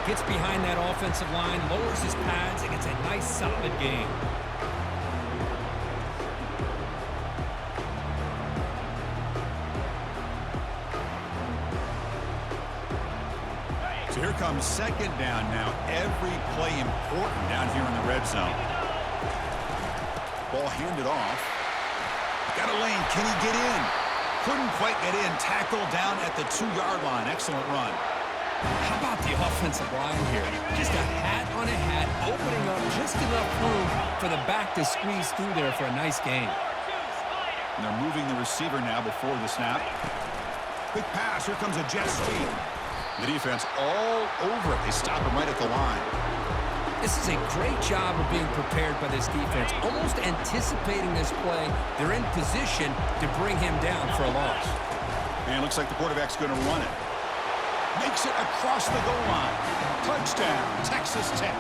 Gets behind that offensive line, lowers his pads, and gets a nice, solid gain. So here comes second down now. Every play important down here in the red zone. Ball handed off. Got a lane. Can he get in? Couldn't quite get in. Tackle down at the 2-yard line. Excellent run. How about the offensive line here? Just a hat on a hat, opening up just enough room for the back to squeeze through there for a nice gain. And they're moving the receiver now before the snap. Quick pass. Here comes a jet sweep. The defense all over it. They stop him right at the line. This is a great job of being prepared by this defense, almost anticipating this play. They're in position to bring him down for a loss. And it looks like the quarterback's going to run it. Makes it across the goal line. Touchdown, Texas Tech.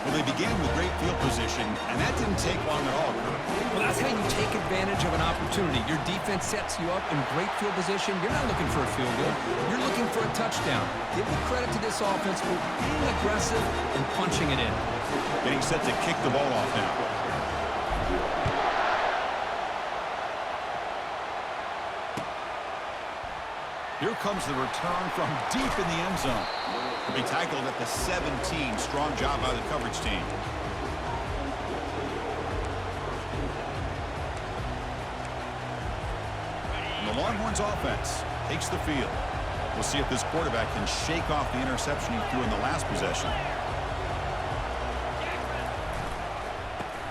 Well, they began with great field position, and that didn't take long at all, Kirk. Well, that's how you take advantage of an opportunity. Your defense sets you up in great field position. You're not looking for a field goal. You're looking for a touchdown. Give the credit to this offense for being aggressive and punching it in. Getting set to kick the ball off now. Here comes the return from deep in the end zone. He'll be tackled at the 17. Strong job by the coverage team. And the Longhorns offense takes the field. We'll see if this quarterback can shake off the interception he threw in the last possession.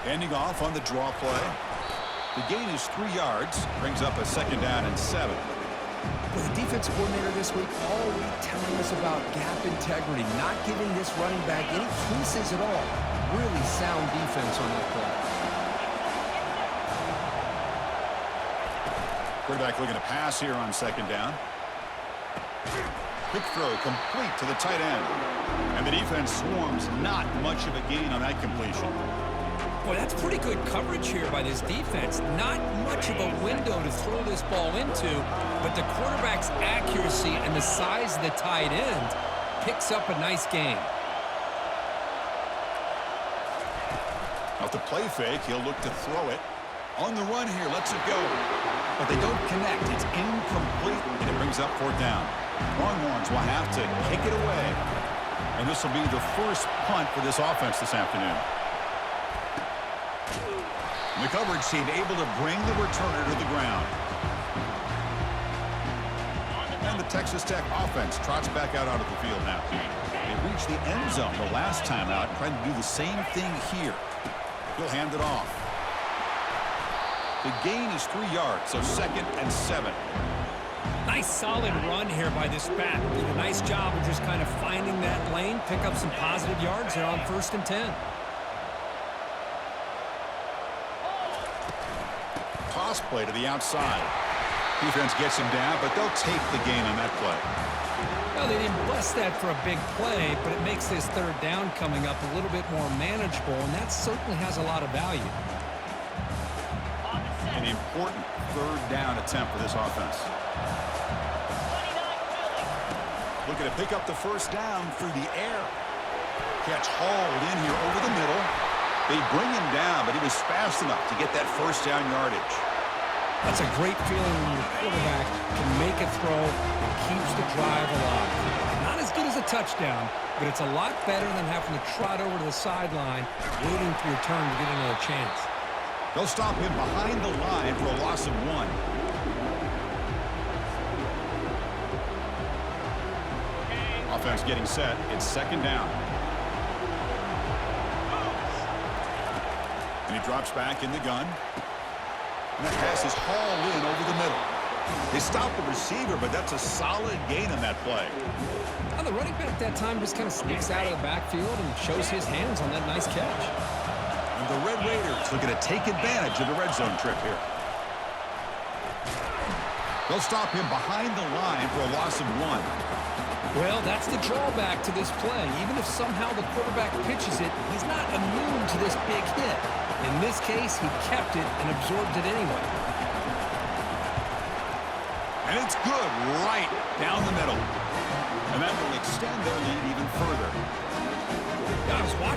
Ending off on the draw play. The gain is 3 yards. Brings up a second down and 7. Well, the defense coordinator this week all week telling us about gap integrity, not giving this running back any creases at all. Really sound defense on that play. Quarterback looking to pass here on second down. Quick throw complete to the tight end. And the defense swarms. Not much of a gain on that completion. Boy, that's pretty good coverage here by this defense. Not much of a window to throw this ball into, but the quarterback's accuracy and the size of the tight end picks up a nice gain. Off the play fake, he'll look to throw it. On the run here, lets it go. But they don't connect. It's incomplete, and it brings up fourth down. Longhorns will have to kick it away. And this will be the first punt for this offense this afternoon. The coverage team able to bring the returner to the ground. And the Texas Tech offense trots back out onto the field now. They reached the end zone the last time out, trying to do the same thing here. He'll hand it off. The gain is 3 yards, so second and 7. Nice solid run here by this back. Did a nice job of just kind of finding that lane, pick up some positive yards there on 1st and 10. Toss play to the outside. Defense gets him down, but they'll take the gain on that play. Well, they didn't bust that for a big play, but it makes this third down coming up a little bit more manageable, and that certainly has a lot of value. An important third down attempt for this offense. Looking to pick up the first down through the air. Catch hauled in here over the middle. They bring him down, but he was fast enough to get that first down yardage. That's a great feeling when your quarterback can make a throw that keeps the drive alive. Not as good as a touchdown, but it's a lot better than having to trot over to the sideline, waiting for your turn to get another chance. They'll stop him behind the line for a loss of 1. Offense getting set. It's second down. And he drops back in the gun. And that pass is hauled in over the middle. They stop the receiver, but that's a solid gain on that play. Now the running back that time just kind of sneaks out of the backfield and shows his hands on that nice catch. And the Red Raiders looking to take advantage of the red zone trip here. They'll stop him behind the line for a loss of 1. Well, that's the drawback to this play. Even if somehow the quarterback pitches it, he's not immune to this big hit. In this case, he kept it and absorbed it anyway. And it's good right down the middle. And that will extend their lead even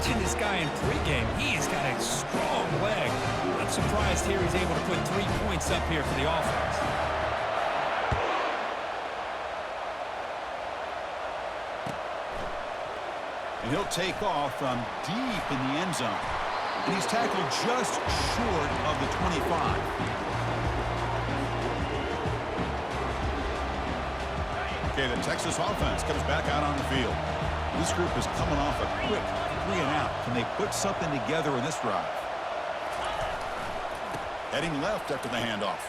watching this guy in pregame, he's got a strong leg. Not surprised here he's able to put 3 points up here for the offense. And he'll take off from deep in the end zone. And he's tackled just short of the 25. Okay, the Texas offense comes back out on the field. This group is coming off a quick 3 and out. Can they put something together in this drive? Heading left after the handoff.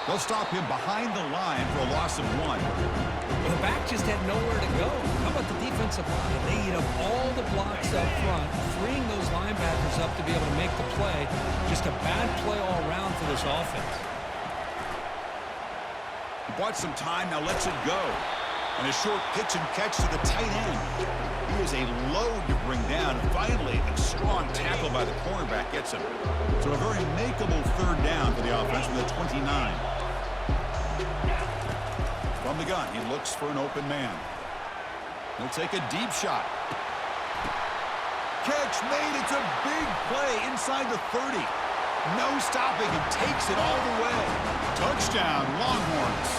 They'll stop him behind the line for a loss of 1. Well, the back just had nowhere to go. How about the defensive line? They eat up all the blocks up front, freeing those linebackers up to be able to make the play. Just a bad play all around for this offense. He bought some time, now lets it go. And a short pitch and catch to the tight end. He is a load to bring down. Finally, a strong tackle by the cornerback gets him. So a very makeable 3rd down for the offense with a 29. From the gun, he looks for an open man. He'll take a deep shot. Catch made. It's a big play inside the 30. No stopping him. Takes it all the way. Touchdown, Longhorns.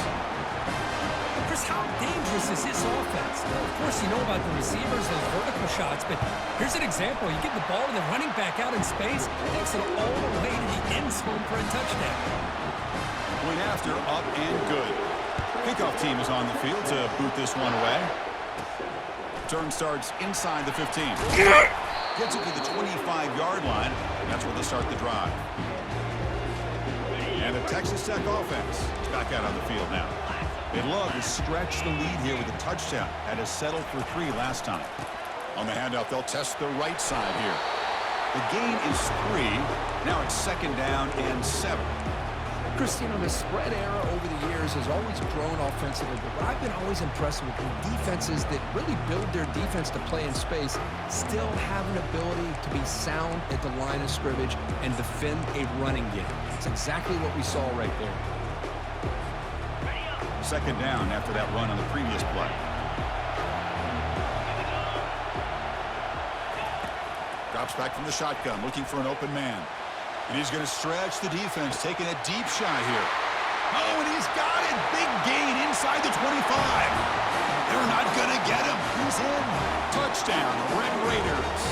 Chris, how dangerous is this offense? Well, of course, you know about the receivers, those vertical shots, but here's an example. You get the ball to the running back out in space, takes it all the way to the end zone for a touchdown. Point after, up and good. Kickoff team is on the field to boot this one away. Turn starts inside the 15. Gets it to the 25-yard line, and that's where they start the drive. And the Texas Tech offense is back out on the field now. They'd love to stretch the lead here with a touchdown. Had to settle for 3 last time. On the handoff, they'll test the right side here. The gain is 3. Now it's 2nd down and 7. Chris, you know, the spread era over the years has always grown offensively, but what I've been always impressed with defenses that really build their defense to play in space still have an ability to be sound at the line of scrimmage and defend a running game. It's exactly what we saw right there. 2nd down after that run on the previous play. Drops back from the shotgun, looking for an open man. And he's going to stretch the defense, taking a deep shot here. Oh, and he's got it. Big gain inside the 25. They're not going to get him. He's in. Touchdown, Red Raiders.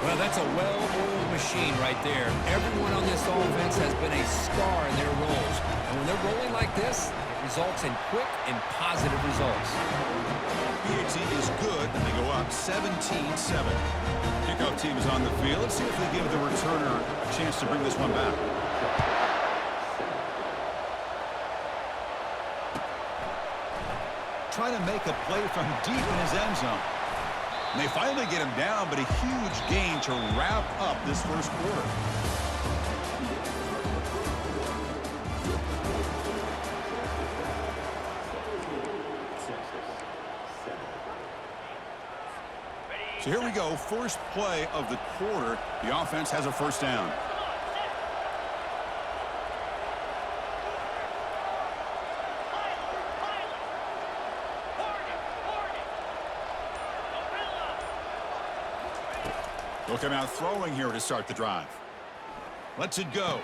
Well, that's a well-oiled machine right there. Everyone on this offense has been a star in their roles. And when they're rolling like this, it results in quick and positive results. PAT is good, and they go up 17-7. Kickoff team is on the field. Let's see if they give the returner a chance to bring this one back. Trying to make a play from deep in his end zone. And they finally get him down, but a huge gain to wrap up this first quarter. So here we go, first play of the quarter. The offense has a 1st down. They'll come out throwing here to start the drive. Lets it go.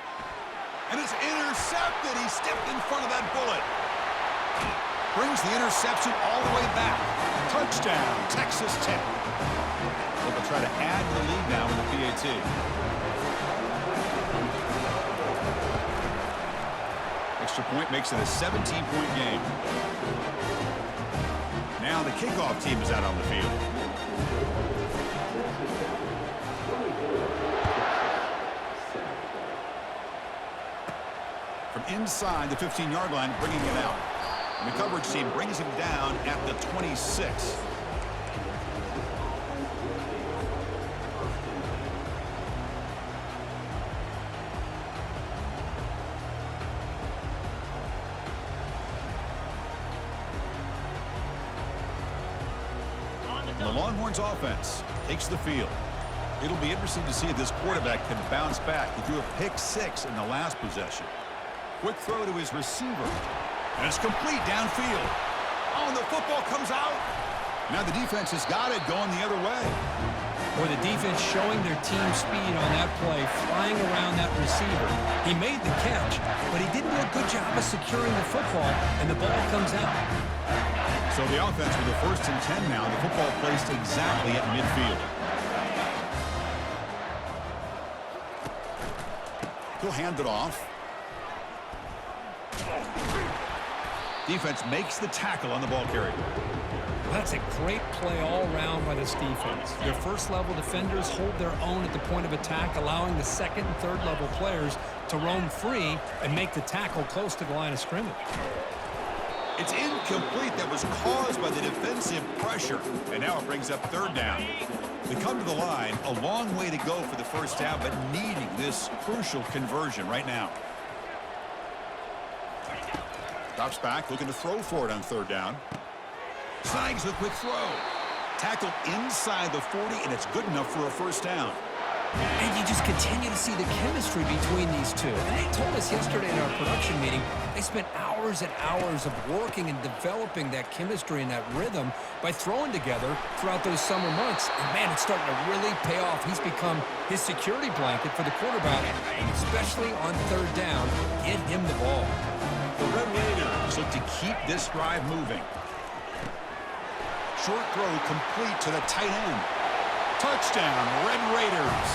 And it's intercepted. He stepped in front of that bullet. Brings the interception all the way back. Touchdown, Texas Tech. They'll try to add to the lead now with the PAT. Extra point makes it a 17-point game. Now the kickoff team is out on the field. From inside the 15-yard line, bringing it out. And the coverage team brings him down at the 26. The Longhorns offense takes the field. It'll be interesting to see if this quarterback can bounce back. He threw a pick-6 in the last possession. Quick throw to his receiver. And it's complete downfield. Oh, and the football comes out. Now the defense has got it going the other way. Or the defense showing their team speed on that play, flying around that receiver. He made the catch, but he didn't do a good job of securing the football, and the ball comes out. So the offense with the 1st and 10 now. The football placed exactly at midfield. He'll hand it off. Defense makes the tackle on the ball carrier. That's a great play all around by this defense. Their first-level defenders hold their own at the point of attack, allowing the second and third-level players to roam free and make the tackle close to the line of scrimmage. It's incomplete. That was caused by the defensive pressure. And now it brings up 3rd down. They come to the line, a long way to go for the 1st down, but needing this crucial conversion right now. Drops back, looking to throw for it on 3rd down. Snags a quick throw. Tackle inside the 40, and it's good enough for a 1st down. And you just continue to see the chemistry between these two. And they told us yesterday in our production meeting, they spent hours and hours of working and developing that chemistry and that rhythm by throwing together throughout those summer months. And man, it's starting to really pay off. He's become his security blanket for the quarterback, and especially on 3rd down, get him the ball. The Red Raiders look to keep this drive moving. Short throw complete to the tight end. Touchdown, Red Raiders.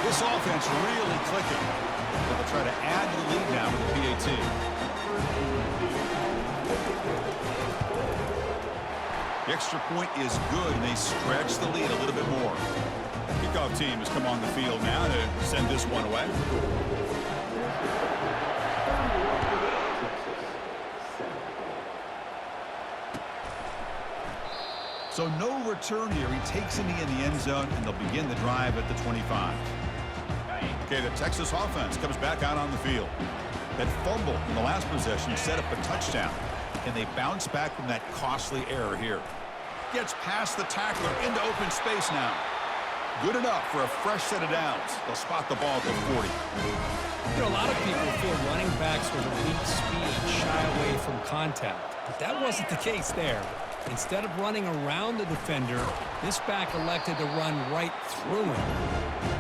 This offense really clicking. They'll try to add to the lead now with the PAT. The extra point is good, and they stretch the lead a little bit more. Kickoff team has come on the field now to send this one away. So no return here. He takes a knee in the end zone, and they'll begin the drive at the 25. Okay, the Texas offense comes back out on the field. That fumble in the last possession set up a touchdown, and they bounce back from that costly error here. Gets past the tackler into open space now. Good enough for a fresh set of downs. They'll spot the ball at the 40. You know, a lot of people feel running backs with elite speed shy away from contact, but that wasn't the case there. Instead of running around the defender, this back elected to run right through him.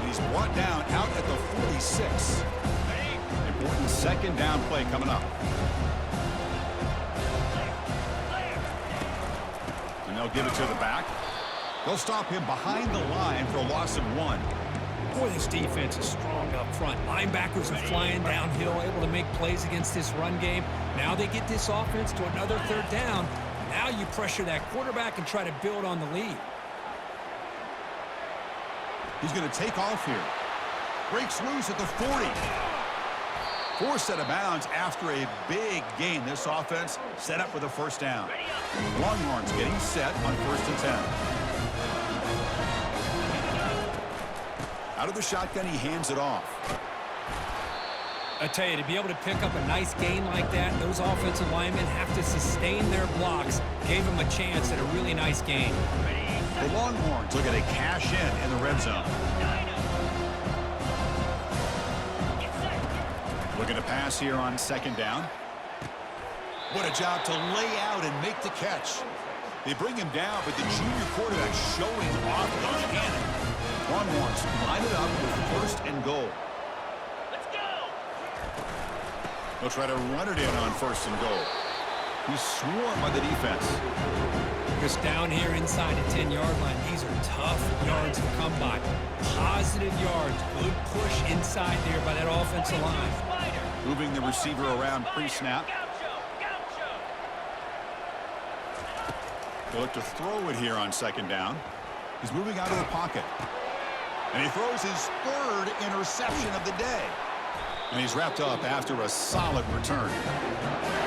He's brought down out at the 46. Important 2nd down play coming up. And they'll give it to the back. They'll stop him behind the line for a loss of 1. Boy, this defense is strong up front. Linebackers are flying downhill, able to make plays against this run game. Now they get this offense to another 3rd down. Now you pressure that quarterback and try to build on the lead. He's going to take off here. Breaks loose at the 40. 4 set of bounds after a big gain. This offense set up with a 1st down. Longhorns getting set on 1st and 10. Out of the shotgun, he hands it off. I tell you, to be able to pick up a nice gain like that, those offensive linemen have to sustain their blocks. Gave him a chance at a really nice gain. The Longhorns look at a cash in the red zone. Looking to pass here on 2nd down. What a job to lay out and make the catch. They bring him down, but the junior quarterback showing off the cannon. Longhorns line it up with 1st and goal. They'll try to run it in on 1st and goal. He's swarmed by the defense. Just down here inside the 10-yard line, these are tough yards to come by. Positive yards, good push inside there by that offensive line. Moving the receiver around pre-snap. They'll look to throw it here on 2nd down. He's moving out of the pocket. And he throws his 3rd interception of the day. And he's wrapped up after a solid return.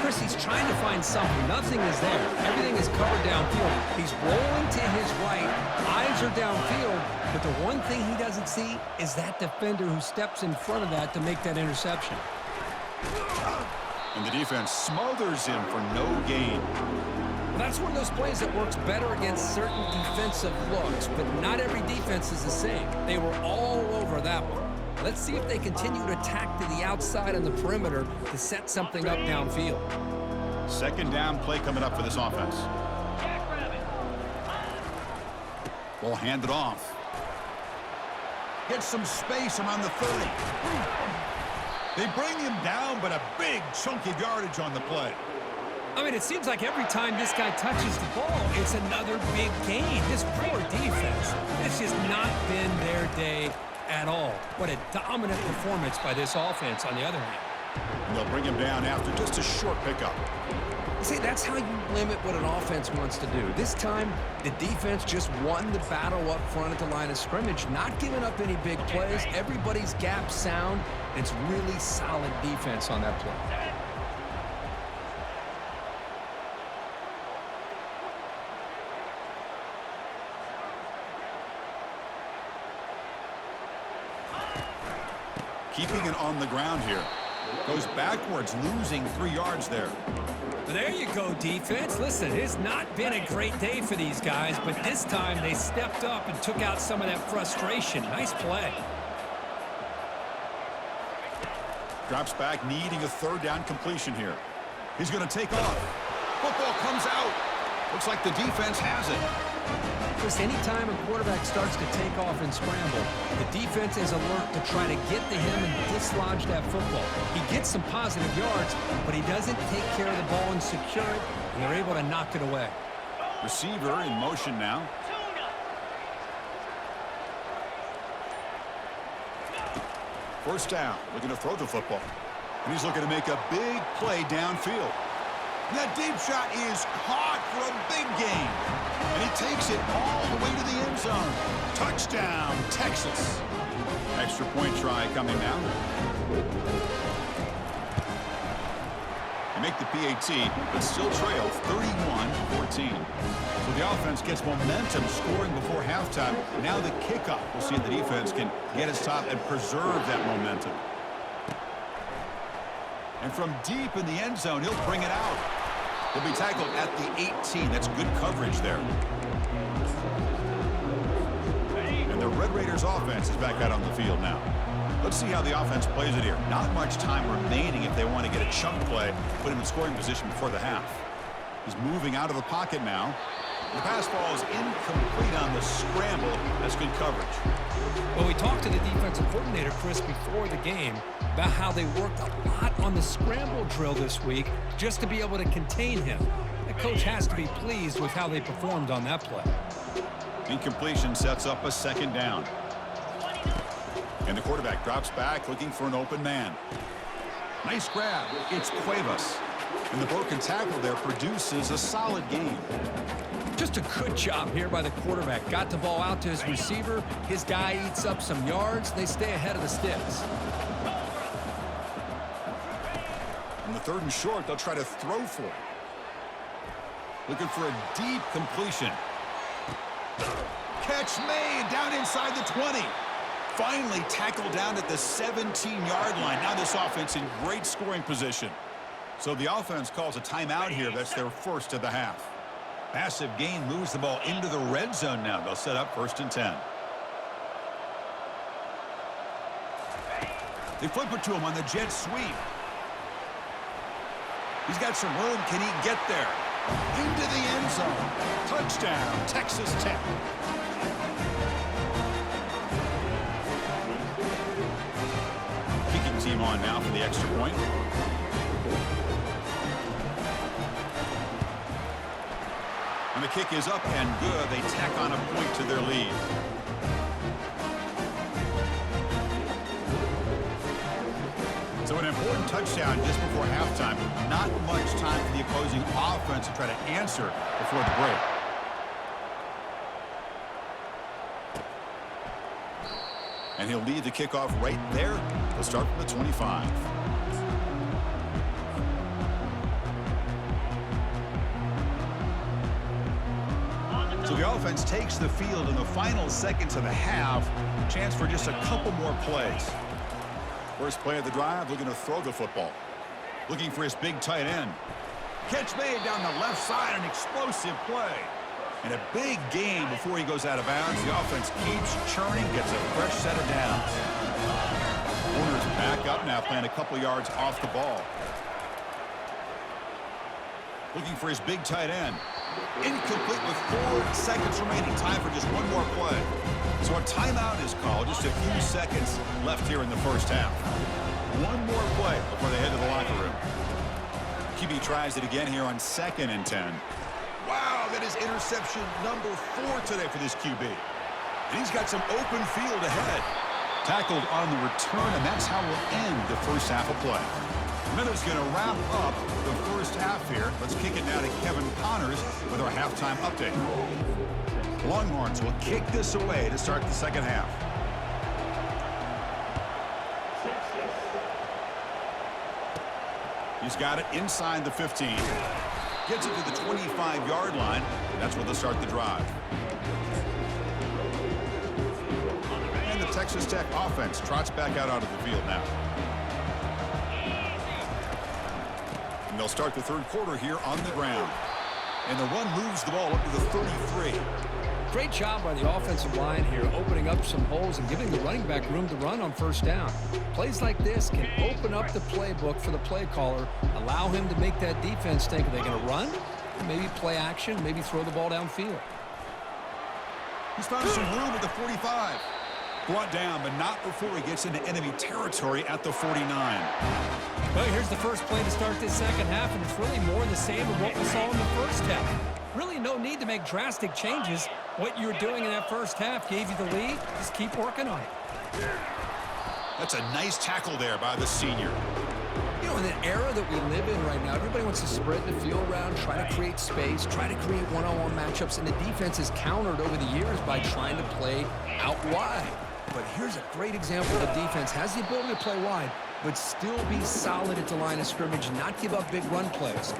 Chris, he's trying to find something. Nothing is there. Everything is covered downfield. He's rolling to his right. Eyes are downfield. But the one thing he doesn't see is that defender who steps in front of that to make that interception. And the defense smothers him for no gain. Well, that's one of those plays that works better against certain defensive looks, but not every defense is the same. They were all over that one. Let's see if they continue to attack to the outside on the perimeter to set something up downfield. 2nd down play coming up for this offense. Ball handed off. Gets some space around the 30. They bring him down, but a big chunk of yardage on the play. I mean, it seems like every time this guy touches the ball, it's another big gain. This poor defense, it's just not been their day at all. What a dominant performance by this offense on the other hand. And they'll bring him down after just a short pickup. See, that's how you limit what an offense wants to do. This time, the defense just won the battle up front at the line of scrimmage, not giving up any big plays. Everybody's gap sound. It's really solid defense on that play. Keeping it on the ground here. Goes backwards, losing 3 yards there. There you go, defense. Listen, it's not been a great day for these guys, but this time they stepped up and took out some of that frustration. Nice play. Drops back, needing a 3rd down completion here. He's going to take off. Football comes out. Looks like the defense has it. Chris, anytime a quarterback starts to take off and scramble, the defense is alert to try to get to him and dislodge that football. He gets some positive yards, but he doesn't take care of the ball and secure it, and they're able to knock it away. Receiver in motion now. First down, looking to throw the football. And he's looking to make a big play downfield. And that deep shot is caught for a big gain. And he takes it all the way to the end zone. Touchdown, Texas. Extra point try coming now. They make the PAT, but still trail 31-14. So the offense gets momentum scoring before halftime. Now the kickoff. We'll see if the defense can get his top and preserve that momentum. And from deep in the end zone, he'll bring it out. He'll be tackled at the 18. That's good coverage there. And the Red Raiders offense is back out on the field now. Let's see how the offense plays it here. Not much time remaining if they want to get a chunk play, put him in scoring position before the half. He's moving out of the pocket now. The pass ball is incomplete on the scramble. That's good coverage. Well, we talked to the defensive coordinator, Chris, before the game about how they worked a lot on the scramble drill this week just to be able to contain him. The coach has to be pleased with how they performed on that play. Incompletion sets up a 2nd down. And the quarterback drops back looking for an open man. Nice grab. It's Cuevas. And the broken tackle there produces a solid gain. Just a good job here by the quarterback. Got the ball out to his receiver. His guy eats up some yards. They stay ahead of the sticks. On the 3rd and short, they'll try to throw for it. Looking for a deep completion. Catch made down inside the 20. Finally tackled down at the 17-yard line. Now this offense in great scoring position. So the offense calls a timeout here. That's their first of the half. Massive gain moves the ball into the red zone now. They'll set up 1st and 10. They flip it to him on the jet sweep. He's got some room. Can he get there? Into the end zone. Touchdown, Texas Tech. Kicking team on now for the extra point. And the kick is up and good. They tack on a point to their lead. So an important touchdown just before halftime. Not much time for the opposing offense to try to answer before the break. And he'll lead the kickoff right there. They'll start from the 25. So the offense takes the field in the final seconds of the half. Chance for just a couple more plays. First play of the drive, looking to throw the football. Looking for his big tight end. Catch made down the left side, an explosive play. And a big gain before he goes out of bounds. The offense keeps churning, gets a fresh set of downs. Warner's back up now, playing a couple yards off the ball. Looking for his big tight end. Incomplete with 4 seconds remaining. Time for just one more play. So a timeout is called. Just a few seconds left here in the first half. One more play before they head to the locker room. QB tries it again here on 2nd and 10. Wow, that is interception number 4 today for this QB. And he's got some open field ahead. Tackled on the return, and that's how we'll end the first half of play. Miller's going to wrap up the first half here. Let's kick it now to Kevin Connors with our halftime update. Longhorns will kick this away to start the second half. He's got it inside the 15. Gets it to the 25-yard line. And that's where they'll start the drive. And the Texas Tech offense trots back out onto the field now. And they'll start the third quarter here on the ground. And the run moves the ball up to the 33. Great job by the offensive line here, opening up some holes and giving the running back room to run on first down. Plays like this can open up the playbook for the play caller, allow him to make that defense think, are they going to run? Maybe play action, maybe throw the ball downfield. He's found some room at the 45. Brought down, but not before he gets into enemy territory at the 49. Well, here's the first play to start this second half, and it's really more the same of what we saw in the first half. Really no need to make drastic changes. What you were doing in that first half gave you the lead. Just keep working on it. That's a nice tackle there by the senior. You know, in the era that we live in right now, everybody wants to spread the field around, try to create space, try to create one-on-one matchups, and the defense is countered over the years by trying to play out wide. But here's a great example of the defense has the ability to play wide, but still be solid at the line of scrimmage and not give up big run plays.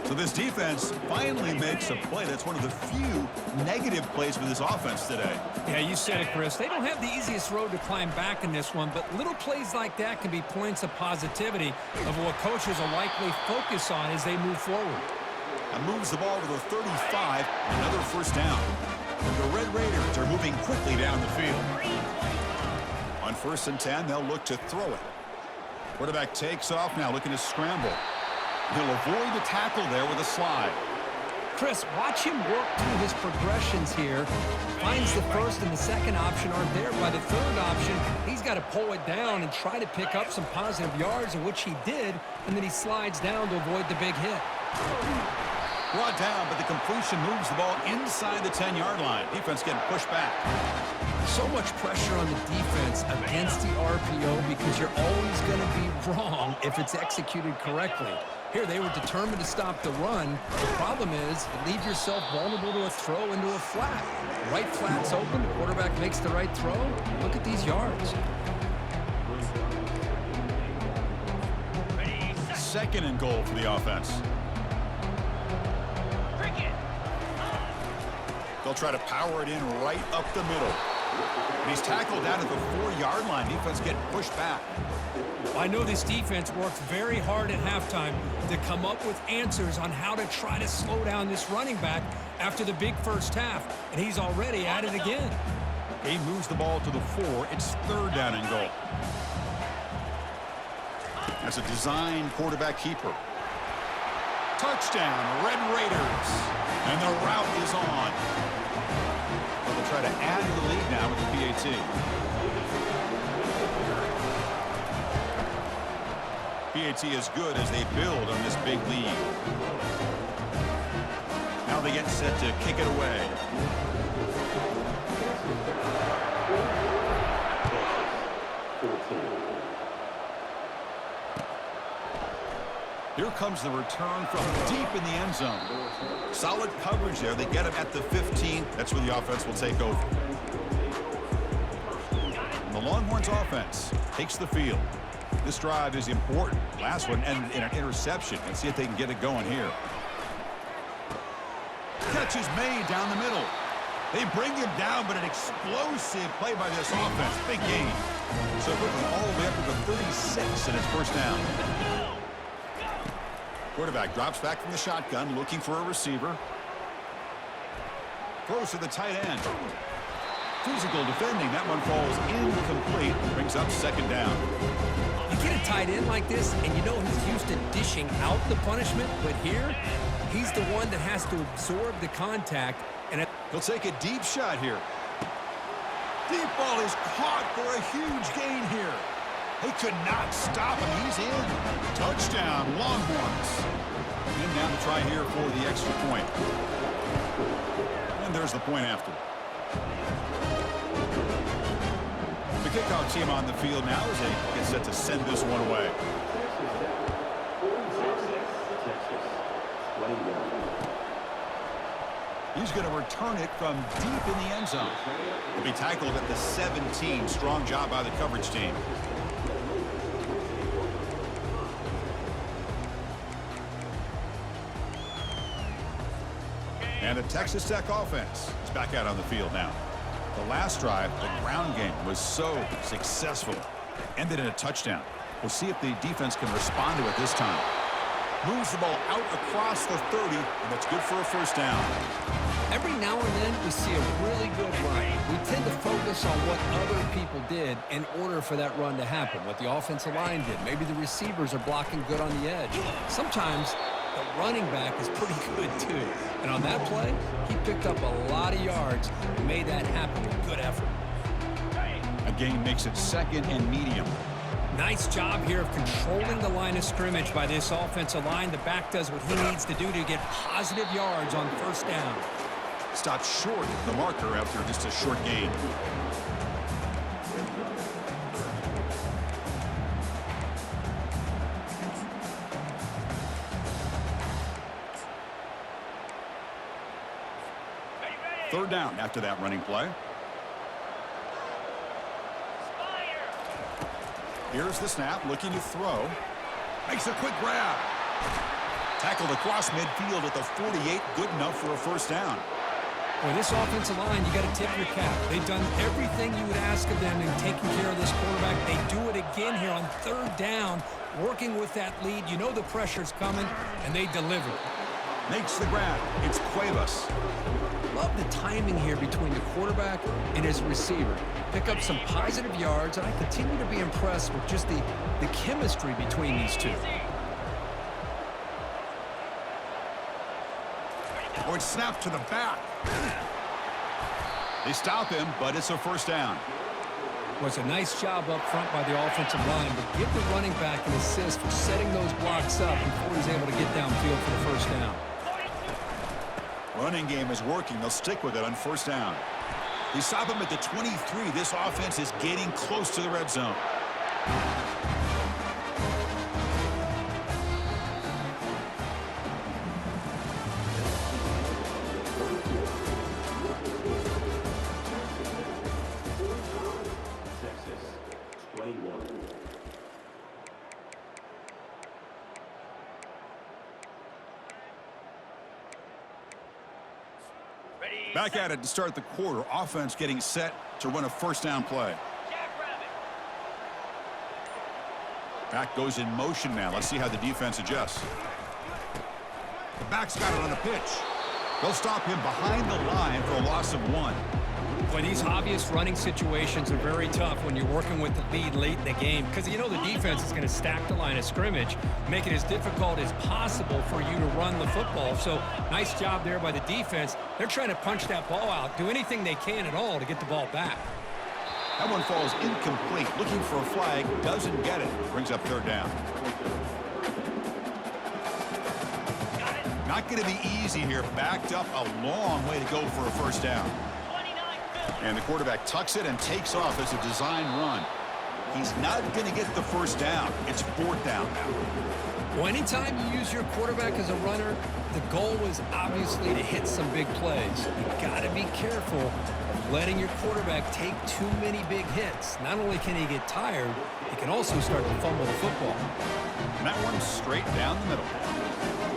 So this defense finally makes a play. That's one of the few negative plays for this offense today. Yeah, you said it, Chris. They don't have the easiest road to climb back in this one, but little plays like that can be points of positivity of what coaches will likely focus on as they move forward. And moves the ball to the 35, another first down. And the Red Raiders are moving quickly down the field. On 1st and 10, they'll look to throw it. Quarterback takes off now, looking to scramble. He'll avoid the tackle there with a slide. Chris, watch him work through his progressions here. Finds the first and the second option aren't there. By the third option, he's got to pull it down and try to pick up some positive yards, of which he did, and then he slides down to avoid the big hit. Brought down, but the completion moves the ball inside the 10-yard line. Defense getting pushed back. So much pressure on the defense against the RPO because you're always going to be wrong if it's executed correctly. Here, they were determined to stop the run. The problem is you leave yourself vulnerable to a throw into a flat. Right flat's open. The quarterback makes the right throw. Look at these yards. 2nd and goal for the offense. They'll try to power it in right up the middle. And he's tackled down at the 4-yard line. Defense getting pushed back. I know this defense worked very hard at halftime to come up with answers on how to try to slow down this running back after the big first half, and he's already at it again. He moves the ball to the 4. It's 3rd down and goal. That's a design quarterback keeper. Touchdown, Red Raiders. And the route is on. They'll try to add to the lead now with the PAT. PAT is good as they build on this big lead. Now they get set to kick it away. Here comes the return from deep in the end zone. Solid coverage there. They get him at the 15. That's where the offense will take over. And the Longhorns offense takes the field. This drive is important. Last one ended in an interception. Let's see if they can get it going here. Catch is made down the middle. They bring him down, but an explosive play by this offense. Big gain. So it put them all the way up to the 36, and it's first down. Quarterback drops back from the shotgun, looking for a receiver. Throws to the tight end. Physical defending. That one falls incomplete. Brings up 2nd down. You get a tight end like this, and you know he's used to dishing out the punishment, but here, he's the one that has to absorb the contact. And he'll take a deep shot here. Deep ball is caught for a huge gain here. They could not stop him. He's in. Touchdown, Longhorns. And now to try here for the extra point. And there's the point after. The kickoff team on the field now as they get set to send this one away. He's going to return it from deep in the end zone. He'll be tackled at the 17. Strong job by the coverage team. And the Texas Tech offense is back out on the field now. The last drive, the ground game, was so successful. Ended in a touchdown. We'll see if the defense can respond to it this time. Moves the ball out across the 30, and that's good for a first down. Every now and then we see a really good run. We tend to focus on what other people did in order for that run to happen, what the offensive line did. Maybe the receivers are blocking good on the edge. Sometimes the running back is pretty good too. And on that play, he picked up a lot of yards and made that happen with good effort. A gain makes it second and medium. Nice job here of controlling the line of scrimmage by this offensive line. The back does what he needs to do to get positive yards on first down. Stopped short of the marker after just a short gain. Third down after that running play. Here's the snap, looking to throw. Makes a quick grab. Tackled across midfield at the 48, good enough for a first down. Boy, this offensive line, you got to tip your cap. They've done everything you would ask of them in taking care of this quarterback. They do it again here on third down, working with that lead. You know the pressure's coming, and they deliver. Makes the grab. It's Cuevas. Love the timing here between the quarterback and his receiver. Pick up some positive yards, and I continue to be impressed with just the chemistry between these two. Oh, it's snapped to the back. They stop him, but it's a first down. Was a nice job up front by the offensive line, but give the running back an assist for setting those blocks up before he's able to get downfield for the first down. Running game is working. They'll stick with it on first down. They stop him at the 23. This offense is getting close to the red zone. Back at it to start the quarter. Offense getting set to run a first down play. Back goes in motion now. Let's see how the defense adjusts. The back's got it on the pitch. They'll stop him behind the line for a loss of 1. Boy, these obvious running situations are very tough when you're working with the lead late in the game because you know the defense is going to stack the line of scrimmage, make it as difficult as possible for you to run the football. So nice job there by the defense. They're trying to punch that ball out, do anything they can at all to get the ball back. That one falls incomplete. Looking for a flag, doesn't get it. Brings up third down. Not going to be easy here. Backed up a long way to go for a first down. And the quarterback tucks it and takes off as a design run. He's not going to get the first down. It's fourth down now. Well, anytime you use your quarterback as a runner, the goal is obviously to hit some big plays. You've got to be careful of letting your quarterback take too many big hits. Not only can he get tired, he can also start to fumble the football. And that one's straight down the middle.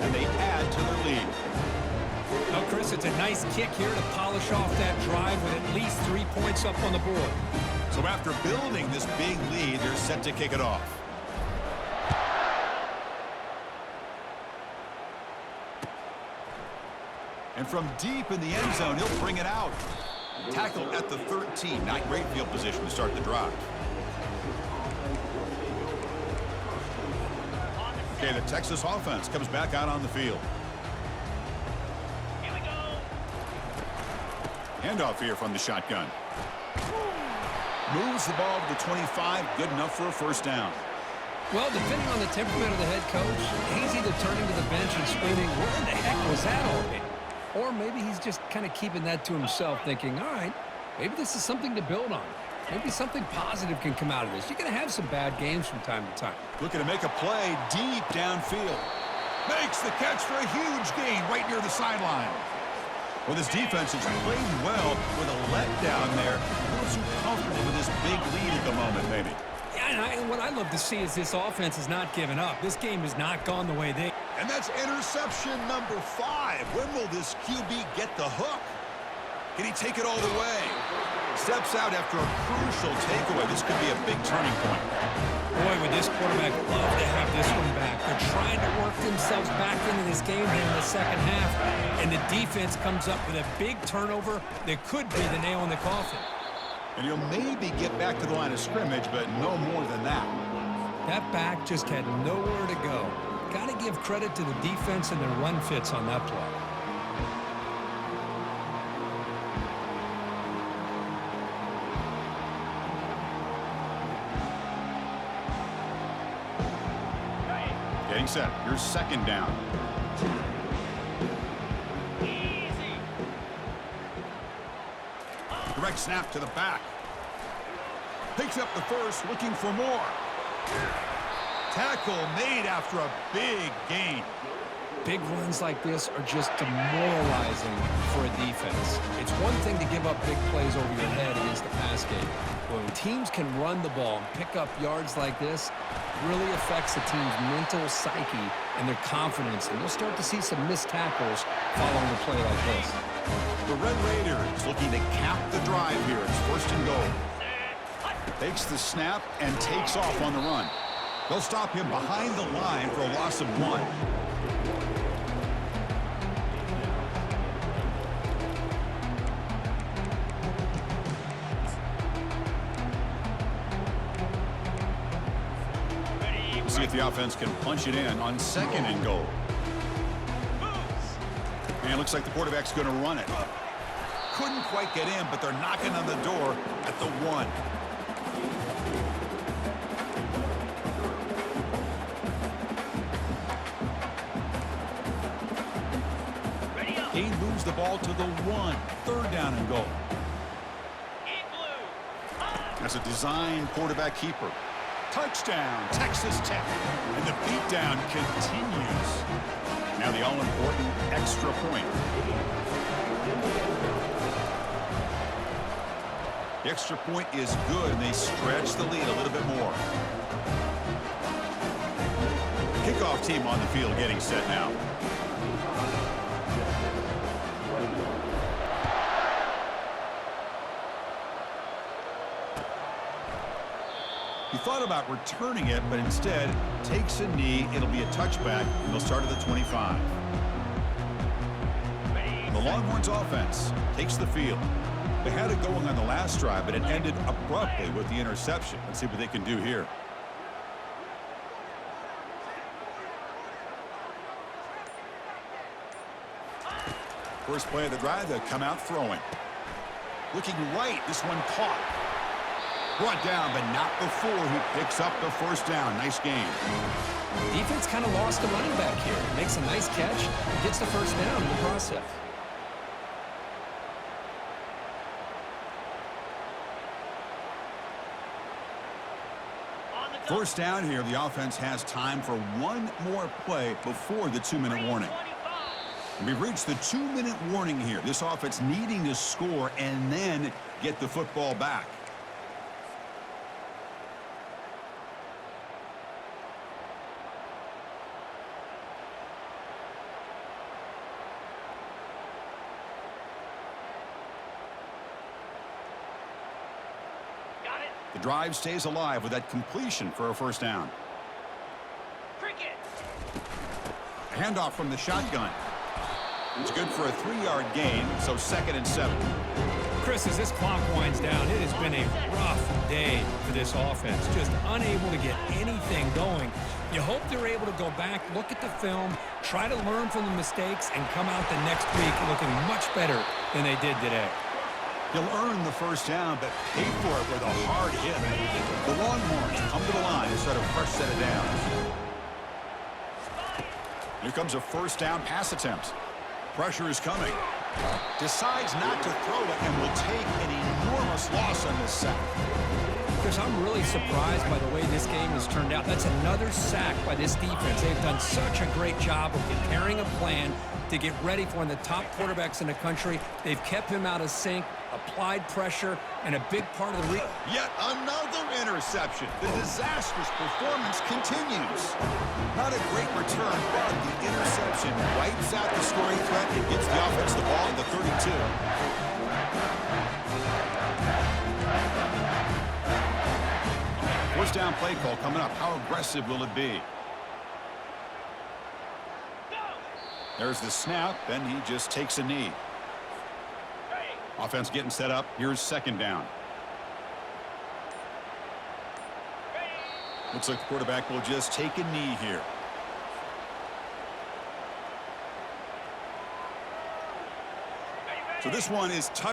And they add to their lead. Now, Chris, it's a nice kick here to polish off that drive with at least 3 points up on the board. So after building this big lead, they're set to kick it off. And from deep in the end zone, he'll bring it out. Tackle at the 13. Not great field position to start the drive. Okay, the Texas offense comes back out on the field. Here we go. Handoff here from the shotgun. Moves the ball to the 25. Good enough for a first down. Well, depending on the temperament of the head coach, he's either turning to the bench and screaming, where in the heck was that all been? Or maybe he's just kind of keeping that to himself, thinking, all right, maybe this is something to build on. Maybe something positive can come out of this. You're going to have some bad games from time to time. Looking to make a play deep downfield. Makes the catch for a huge gain right near the sideline. Well, this defense is playing well with a letdown there. A little too comfortable with this big lead at the moment, maybe. Yeah, and what I love to see is this offense has not given up. This game has not gone the way they... And that's interception number 5. When will this QB get the hook? Can he take it all the way? Steps out after a crucial takeaway. This could be a big turning point. Boy, would this quarterback love to have this one back. They're trying to work themselves back into this game here in the second half, and the defense comes up with a big turnover that could be the nail in the coffin. And he'll maybe get back to the line of scrimmage, but no more than that. That back just had nowhere to go. Got to give credit to the defense and their run fits on that play. Getting set. Here's second down. Easy. Direct snap to the back. Picks up the first, looking for more. Tackle made after a big gain. Big runs like this are just demoralizing for a defense. It's one thing to give up big plays over your head against the pass game. But when teams can run the ball and pick up yards like this, it really affects the team's mental psyche and their confidence. And you'll start to see some missed tackles following a play like this. The Red Raiders looking to cap the drive here. It's first and goal. Takes the snap and takes off on the run. They'll stop him behind the line for a loss of 1. See if the offense can punch it in on second and goal. And it looks like the quarterback's going to run it. Couldn't quite get in, but they're knocking on the door at the 1. He moves the ball to the 1. Third down and goal. That's a design quarterback keeper. Touchdown, Texas Tech. And the beatdown continues. Now the all-important extra point. The extra point is good, and they stretch the lead a little bit more. Kickoff team on the field getting set now. He thought about returning it, but instead takes a knee. It'll be a touchback, and they'll start at the 25. The Longhorns offense takes the field. They had it going on the last drive, but it ended abruptly with the interception. Let's see what they can do here. First play of the drive, they'll come out throwing. Looking right, this one caught. Brought down, but not before he picks up the first down. Nice game. Defense kind of lost the running back here. Makes a nice catch and gets the first down in the process. First down here, the offense has time for one more play before the 2-minute warning. We've reached the 2-minute warning here. This offense needing to score and then get the football back. The drive stays alive with that completion for a first down. Cricket. A handoff from the shotgun. It's good for a 3-yard gain, so 2nd and 7. Chris, as this clock winds down, it has been a rough day for this offense. Just unable to get anything going. You hope they're able to go back, look at the film, try to learn from the mistakes, and come out the next week looking much better than they did today. He'll earn the first down, but pay for it with a hard hit. The Longhorns come to the line to start a fresh set of downs. Here comes a first down pass attempt. Pressure is coming. Decides not to throw it and will take an enormous loss on this sack. Chris, I'm really surprised by the way this game has turned out. That's another sack by this defense. They've done such a great job of preparing a plan to get ready for one of the top quarterbacks in the country. They've kept him out of sync, applied pressure, and a big part of the Yet another interception. The disastrous performance continues. Not a great return, but the interception wipes out the scoring threat and gives the offense the ball at the 32. First down play call coming up. How aggressive will it be? There's the snap, and he just takes a knee. Offense getting set up. Here's 2nd down. Looks like the quarterback will just take a knee here. So this one is tough.